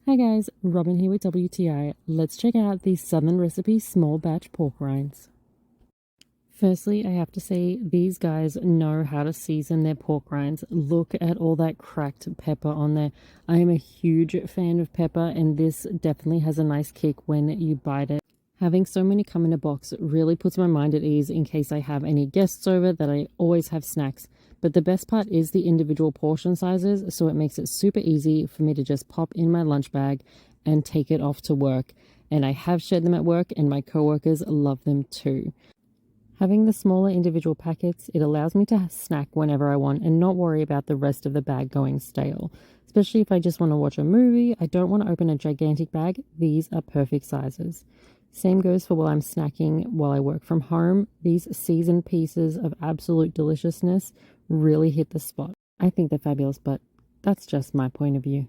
Hi guys, Robin here with WTI. Let's check out these Southern Recipe small batch pork rinds. Firstly, I have to say these guys know how to season their pork rinds. Look at all that cracked pepper on there. I am a huge fan of pepper, and this definitely has a nice kick when you bite it. Having so many come in a box really puts my mind at ease in case I have any guests over that I always have snacks. But the best part is the individual portion sizes, so it makes it super easy for me to just pop in my lunch bag and take it off to work. And I have shared them at work, and my coworkers love them too. Having the smaller individual packets, it allows me to snack whenever I want and not worry about the rest of the bag going stale. Especially if I just want to watch a movie, I don't want to open a gigantic bag. These are perfect sizes. Same goes for while I'm snacking while I work from home. These seasoned pieces of absolute deliciousness really hit the spot. I think they're fabulous, but that's just my point of view.